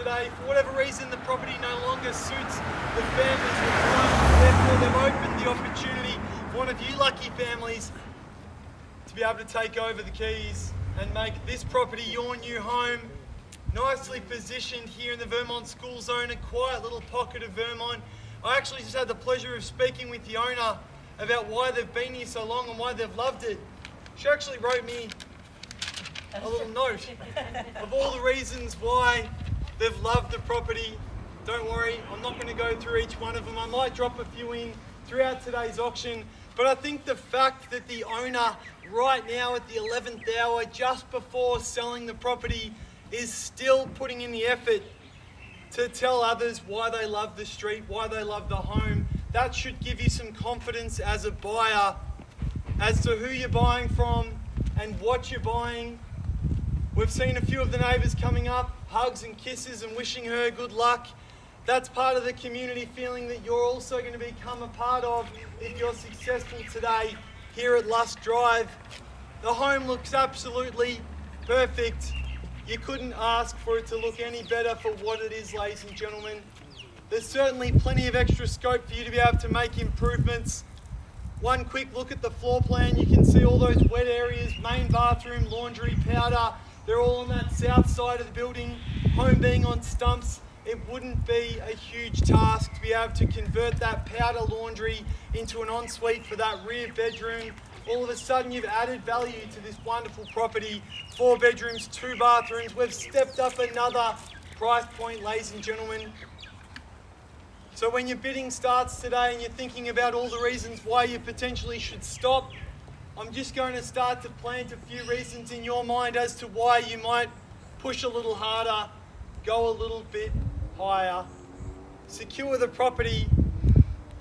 today. For whatever reason, the property no longer suits the families requirements. Therefore, they've opened the opportunity for one of you lucky families to be able to take over the keys and make this property your new home. Nicely positioned here in the Vermont school zone, a quiet little pocket of Vermont. I actually just had the pleasure of speaking with the owner about why they've been here so long and why they've loved it. She actually wrote me a little note of all the reasons why they've loved the property. Don't worry, I'm not going to go through each one of them. I might drop a few in throughout today's auction, but I think the fact that the owner right now at the 11th hour, just before selling the property, is still putting in the effort to tell others why they love the street, why they love the home, that should give you some confidence as a buyer as to who you're buying from and what you're buying. We've seen a few of the neighbours coming up, hugs and kisses and wishing her good luck. That's part of the community feeling that you're also going to become a part of if you're successful today here at Lusk Drive. The home looks absolutely perfect. You couldn't ask for it to look any better for what it is, ladies and gentlemen. There's certainly plenty of extra scope for you to be able to make improvements. One quick look at the floor plan, you can see all those wet areas, main bathroom, laundry, powder. They're all on that south side of the building. Home being on stumps, it wouldn't be a huge task to be able to convert that powder laundry into an ensuite for that rear bedroom. All of a sudden you've added value to this wonderful property. 4 bedrooms, 2 bathrooms. We've stepped up another price point, ladies and gentlemen. So when your bidding starts today and you're thinking about all the reasons why you potentially should stop, I'm just going to start to plant a few reasons in your mind as to why you might push a little harder, go a little bit higher, secure the property,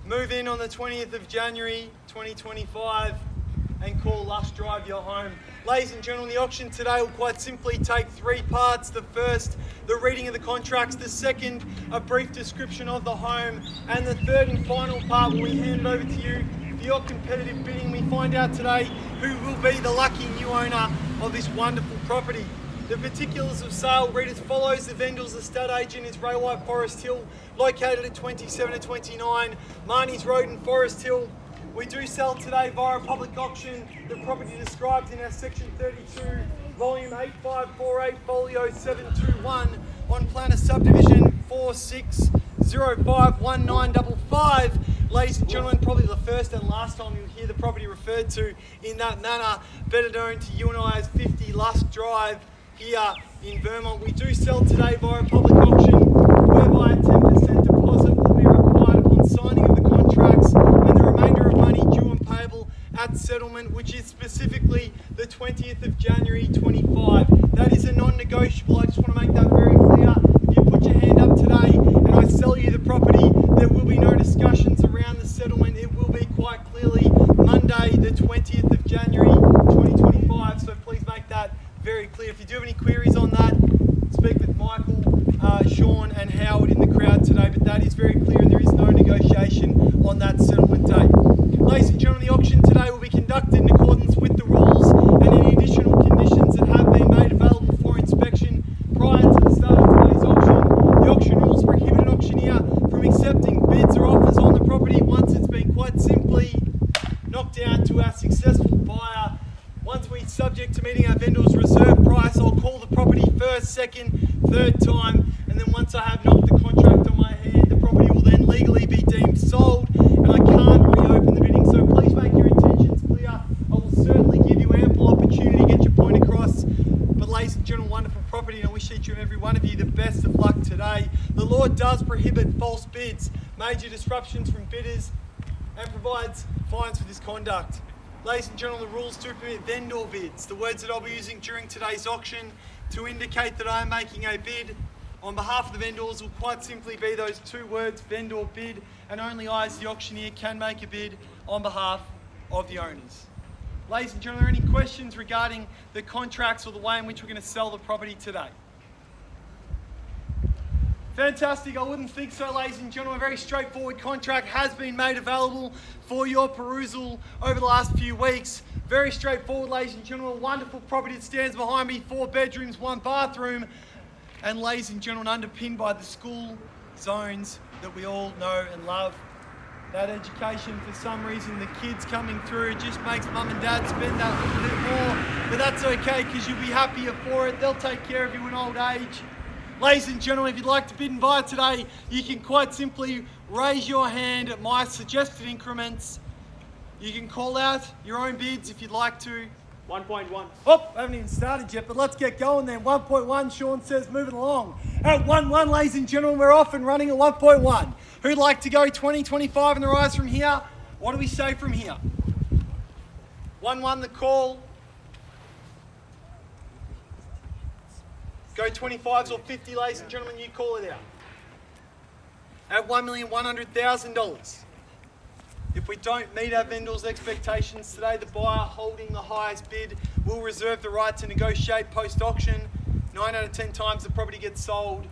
move in on the 20th of January 2025 and call Lusk Drive your home. Ladies and gentlemen, the auction today will quite simply take 3 parts. The first, the reading of the contracts. The second, a brief description of the home. And the third and final part, where we hand it over to you for your competitive bidding. We find out today who will be the lucky new owner of this wonderful property. The particulars of sale read as follows. The vendor's estate agent is Ray White Forest Hill, located at 27 to 29 Marnie's Road in Forest Hill. We do sell today via a public auction the property described in our section 32, volume 8548, folio 721 on planner subdivision 46051955. Ladies and gentlemen, probably the first and last time you'll hear the property referred to in that manner, better known to you and I as 50 Lusk Drive here in Vermont. We do sell today via a public auction whereby a 10% deposit will be required upon signing of the contracts and the remainder of money due and payable at settlement, which is specifically the 20th of January 25. That is a non-negotiable. I just want to make that very clear. If you put your hand up today and I sell you the property, there will be no discussions around the settlement. It will be quite clearly Monday, the 20th of January 2025. So please make that very clear. If you do have any queries on that, speak with Michael, Shaun and Howard in the crowd today, but that is very clear and there is no negotiation on that settlement date. Ladies and gentlemen, the auction today will be conducted in accordance with the rules and any additional conditions that have been made available for inspection prior to the start of today's auction. The auction rules prohibit an auctioneer from accepting bids or offers on the property once it's been quite simply knocked down to our successful buyer. Once we're subject to meeting our vendor's reserve price, I'll call the property first, second, third time, and then once I have knocked the contract on my hand, the property will then legally be deemed sold, and I can't reopen the bidding. So please make your intentions clear. I will certainly give you ample opportunity to get your point across. But ladies and gentlemen, wonderful property, and I wish each and every one of you the best of luck today. The law does prohibit false bids, major disruptions from bidders, and provides fines for this conduct. Ladies and gentlemen, the rules do permit vendor bids. The words that I'll be using during today's auction to indicate that I am making a bid on behalf of the vendors will quite simply be those 2 words, vendor bid, and only I as the auctioneer can make a bid on behalf of the owners. Ladies and gentlemen, are there any questions regarding the contracts or the way in which we're going to sell the property today? Fantastic, I wouldn't think so, ladies and gentlemen. A very straightforward contract has been made available for your perusal over the last few weeks. Very straightforward, ladies and gentlemen. A wonderful property that stands behind me, 4 bedrooms, 1 bathroom. and ladies and gentlemen, underpinned by the school zones that we all know and love. That education, for some reason, the kids coming through, just makes mum and dad spend that little bit more. But that's okay, because you'll be happier for it. They'll take care of you in old age. Ladies and gentlemen, if you'd like to bid and buy today, you can quite simply raise your hand at my suggested increments. You can call out your own bids if you'd like to. 1.1. Oh, I haven't even started yet, but let's get going then. 1.1, Shaun says, moving along. At 1.1, ladies and gentlemen, we're off and running at 1.1. Who'd like to go 20, 25 in the rise from here? What do we say from here? 1.1 the call. Go 25s or 50, ladies and gentlemen, you call it out. At $1,100,000. If we don't meet our vendor's expectations today, the buyer holding the highest bid will reserve the right to negotiate post-auction. 9 out of 10 times the property gets sold.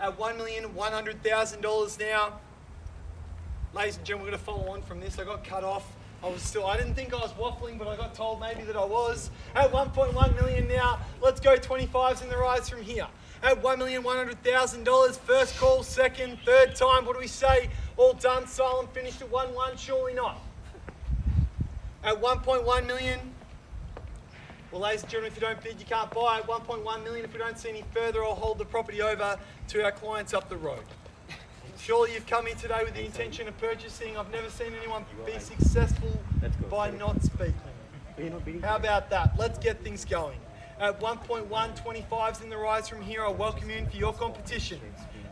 At $1,100,000 now. Ladies and gentlemen, we're going to follow on from this. I got cut off. I didn't think I was waffling, but I got told maybe that I was. At 1.1 million now, let's go 25s in the rise from here. At $1,100,000, first call, second, third time, what do we say? All done, silent, finished at 1.1, surely not. At 1.1 million, well, ladies and gentlemen, if you don't bid, you can't buy. At 1.1 million, if we don't see any further, I'll hold the property over to our clients up the road. Surely you've come here today with the intention of purchasing. I've never seen anyone be successful by not speaking. How about that? Let's get things going. At 1.1, 25s in the rise from here. I welcome you in for your competition.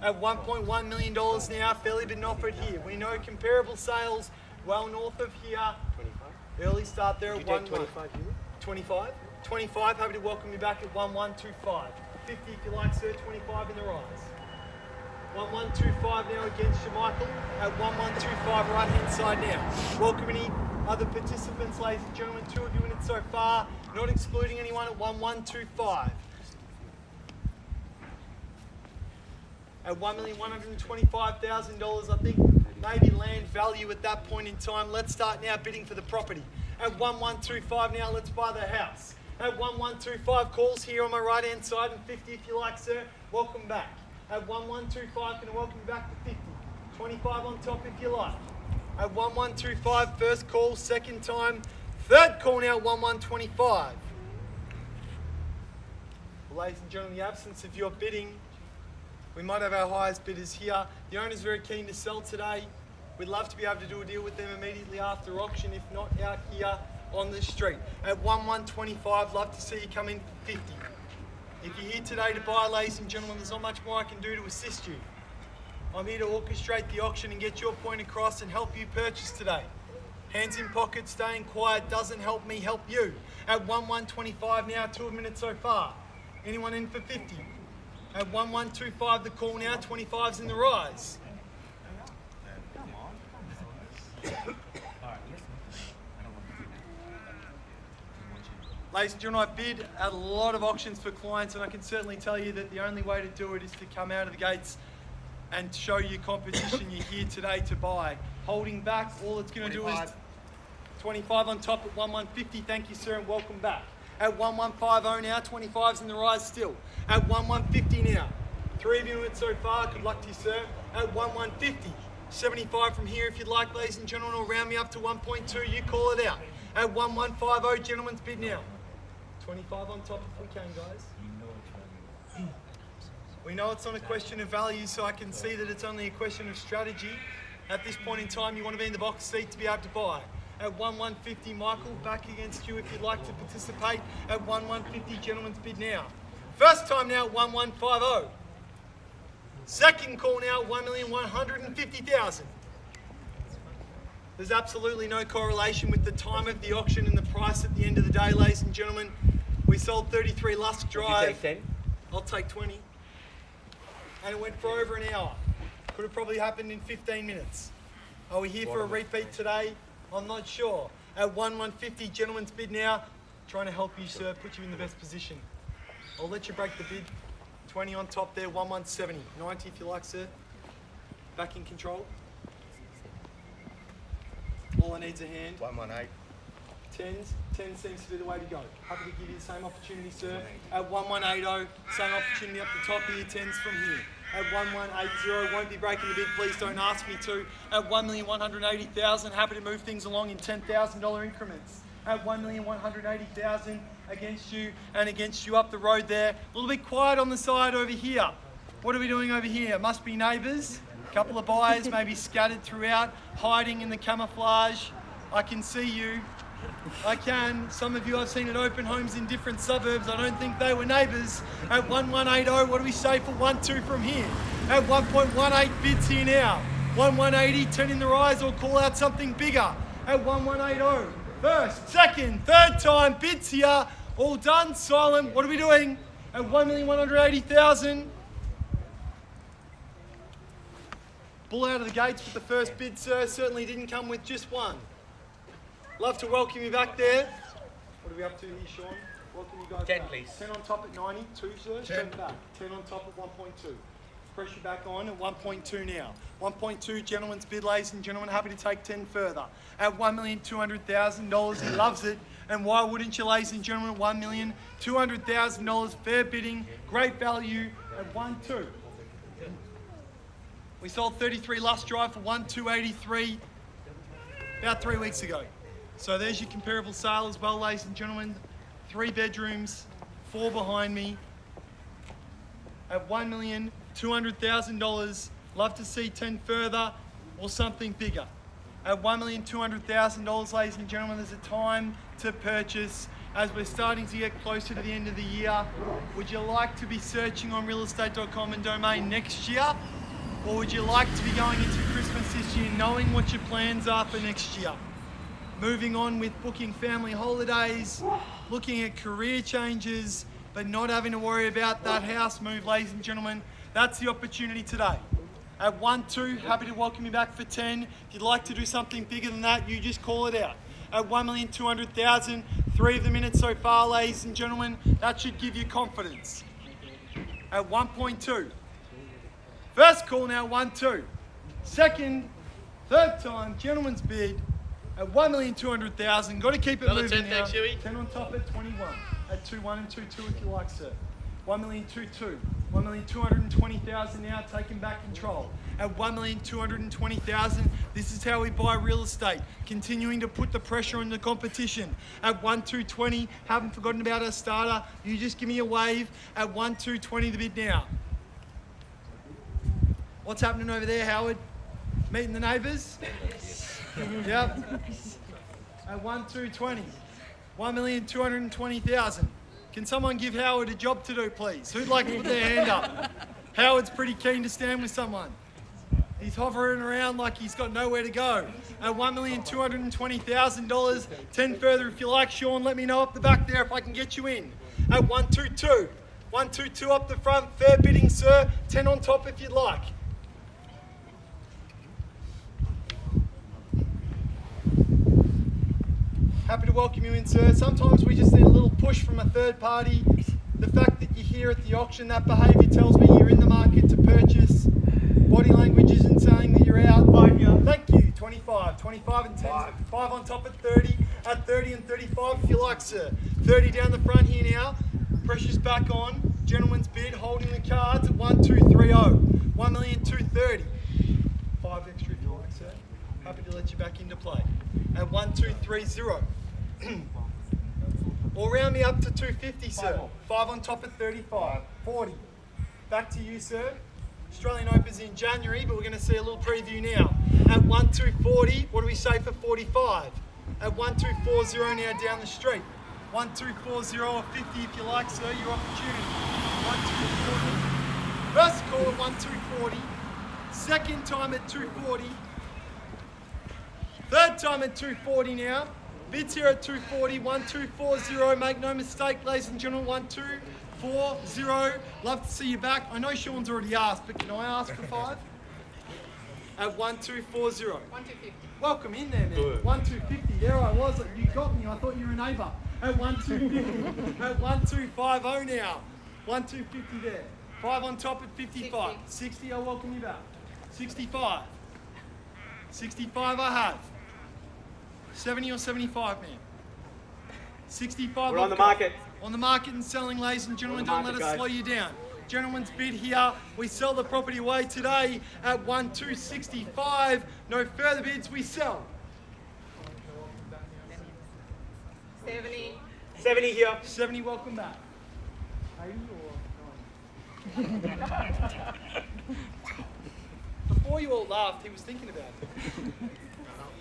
At $1.1 million now, fairly been offered here. We know comparable sales well north of here. 25. Early start there at 1.1. 25? 25, happy to welcome you back at 1.125. 50 if you like, sir, 25 in the rise. 1.125 now against Michael at 1.125 right hand side now. Welcome any other participants, ladies and gentlemen. 2 of you in it so far, not excluding anyone at 1.125. At $1,125,000, I think maybe land value at that point in time. Let's start now bidding for the property. At 1.125 now, let's buy the house. At 1.125, calls here on my right hand side, and 50 if you like, sir. Welcome back. At 1.125, going to welcome you back to 50. 25 on top if you like. At 1.125, first call, second time, third call now, 1.125. Well, ladies and gentlemen, in the absence of your bidding, we might have our highest bidders here. The owner's very keen to sell today. We'd love to be able to do a deal with them immediately after auction, if not out here on the street. At 1.125, love to see you come in for 50. If you're here today to buy, ladies and gentlemen, there's not much more I can do to assist you. I'm here to orchestrate the auction and get your point across and help you purchase today. Hands in pocket, staying quiet doesn't help me help you. At 1.125 now, 2 minutes so far. Anyone in for 50? At 1.125 the call now, 25's in the rise. Ladies and gentlemen, I bid at a lot of auctions for clients, and I can certainly tell you that the only way to do it is to come out of the gates and show you competition you're here today to buy. Holding back, all it's going to do is 25 on top at 1.150. Thank you, sir, and welcome back. At 1.150 now, 25's in the rise still. At 1.150 now. 3 of you in so far, good luck to you, sir. At 1.150. 75 from here if you'd like, ladies and gentlemen, or round me up to 1.2, you call it out. At 1.150, gentlemen's bid now. 25 on top if we can, guys. We know it's not a question of value, so I can see that it's only a question of strategy. At this point in time, you want to be in the box seat to be able to buy. At 1.150, Michael, back against you if you'd like to participate. At 1.150, gentlemen's bid now. First time now, 1.150. Second call now, 1,150,000. There's absolutely no correlation with the time of the auction and the price at the end of the day, ladies and gentlemen. We sold 33 Lusk Drive. Would you take 10? I'll take 20. And it went for over an hour. Could have probably happened in 15 minutes. Are we here for a repeat today? I'm not sure. At 1.150, gentlemen's bid now. Trying to help you, sir, put you in the best position. I'll let you break the bid. 20 on top there, 1.170. 90 if you like, sir. Back in control. All I need's a hand. 118. Tens. 10 seems to be the way to go. Happy to give you the same opportunity, sir. At 1180, same opportunity up the top here. 10s from here. At 1180, won't be breaking the bid. Please don't ask me to. At 1,180,000, happy to move things along in $10,000 increments. At 1,180,000 against you and against you up the road there. A little bit quiet on the side over here. What are we doing over here? Must be neighbours. A couple of buyers maybe scattered throughout, hiding in the camouflage. I can see you. I can. Some of you I've seen at open homes in different suburbs. I don't think they were neighbours. At 1180, what do we say for 1-2 from here? At 1.18 bids here now. 1180, 10 in the rise or call out something bigger. At 1180, first, second, third time bids here. All done, silent. What are we doing? At 1,180,000. Bull out of the gates with the first bid, sir. Certainly didn't come with just one. Love to welcome you back there. What are we up to here, Shaun? Welcome you guys 10, back. please. 10 on top at 90, 2, sir. 10 back. 10 on top at 1.2. Pressure back on at 1.2 now. 1.2, gentleman's bid, ladies and gentlemen. Happy to take 10 further. At $1,200,000, he loves it. And why wouldn't you, ladies and gentlemen? $1,200,000, fair bidding, great value at 1.2. We sold 33 Lusk Drive for 1,283 about 3 weeks ago. So there's your comparable sale as well, ladies and gentlemen. 3 bedrooms, 4 behind me. At $1,200,000, love to see 10 further or something bigger. At $1,200,000, ladies and gentlemen, there's a time to purchase. As we're starting to get closer to the end of the year, would you like to be searching on realestate.com and Domain next year? Or would you like to be going into Christmas this year knowing what your plans are for next year? Moving on with booking family holidays, looking at career changes, but not having to worry about that house move, ladies and gentlemen. That's the opportunity today. At 1-2, happy to welcome you back for 10. If you'd like to do something bigger than that, you just call it out. At 1,200,000, 3 of them in it so far, ladies and gentlemen. That should give you confidence. At 1.2. First call now, 1-2. Second, third time, gentleman's bid at 1,200,000. Got to keep it Another moving 10, now. thanks, Huey. 10 on top at 21. At 2-1 and 2-2 if you like, sir. 1,220,000. 1,220,000 now, taking back control. At 1,220,000, this is how we buy real estate. Continuing to put the pressure on the competition. At 1,220, haven't forgotten about our starter. You just give me a wave. At 1,220 the bid now. What's happening over there, Howard? Meeting the neighbours? Yep. At 1,220. 1,220,000. Can someone give Howard a job to do, please? Who'd like to put their hand up? Howard's pretty keen to stand with someone. He's hovering around like he's got nowhere to go. At $1,220,000, 10 further if you like, Shaun. Let me know up the back there if I can get you in. At 122. 122 up the front, fair bidding, sir. 10 on top if you'd like. Happy to welcome you in, sir. Sometimes we just need a little push from a third party. The fact that you're here at the auction, that behaviour tells me you're in the market to purchase. Body language isn't saying that you're out. Thank you. 25. 25 and 10. 5 on top at 30. At 30 and 35 if you like, sir. 30 down the front here now. Pressure's back on. Gentleman's bid, holding the cards at 1,230. 1,230,000. 5 extra if you like, sir. Happy to let you back into play. At 1,230. Or round me up to 250, sir. 5 on top at 35. 40. Back to you, sir. Australian Open's in January, but we're going to see a little preview now. At 1,240, what do we say for 45? At 1,240 now down the street. 1,240 or 50 if you like, sir, your opportunity. 1,240. First call at 1,240. Second time at 240. Third time at 240 now. Bids here at 240, 1,240. Make no mistake, ladies and gentlemen, 1,240. Love to see you back. I know Shaun's already asked, but can I ask for 5? At 1,240. 1,250. Welcome in there, man. Good. 1,250. There I was. You got me. I thought you were a neighbour. At 1,250. At 1,250 now. 1,250 there. 5 on top at 55. 60. I'll welcome you back. 65. 65 I have. 70 or 75, man. 65. We're on the market. On the market and selling, ladies and gentlemen. Don't let us slow you down. Gentleman's bid here. We sell the property away today at 1,265. No further bids. We sell. 70. 70 here. 70. Welcome back. 80 or 90? Before you all laughed, he was thinking about it.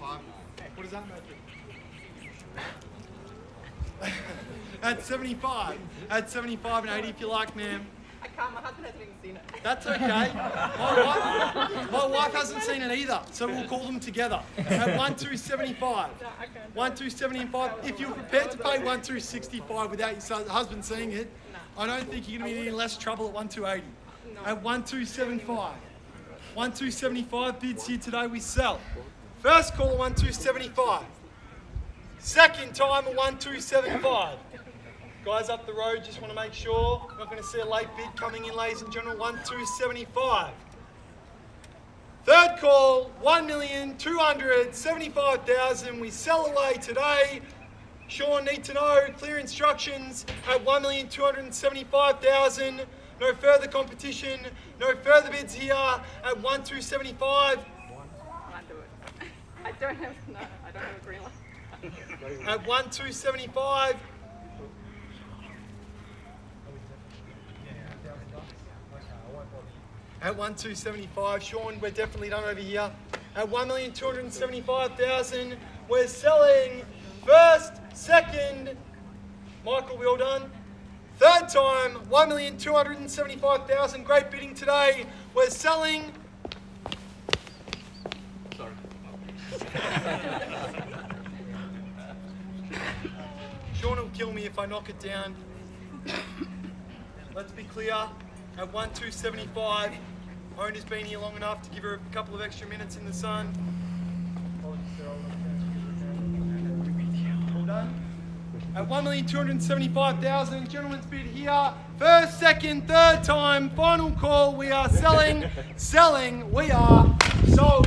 What does that make it? At 75. At 75 and 80 if you like, ma'am. I can't, my husband hasn't even seen it. That's okay. My wife hasn't seen it either, so we'll call them together. At 1,275. No, I can't. 1,275. If you're prepared to pay 1,265 without your husband seeing it, I don't think you're going to be in any less trouble at 1,280. No. At 1,275. 1,275 bids here today, we sell. First call at 1,275. Second time at 1,275. Guys up the road, just want to make sure. Not going to see a late bid coming in, ladies and gentlemen. 1,275. Third call, 1,275,000. We sell away today. Shaun, need to know clear instructions at 1,275,000. No further competition. No further bids here at 1,275. Can't do it. I don't have a green light. At 1,275. At 1,275, Shaun, we're definitely done over here. At 1,275,000, we're selling first, second. Michael, we all done? Third time, 1,275,000. Great bidding today. We're selling. Sorry. Shaun will kill me if I knock it down. Let's be clear. At 1,275, owner's been here long enough to give her a couple of extra minutes in the sun. All done? At 1,275,000, gentlemen's bid here. First, second, third time, final call. We are selling, we are sold.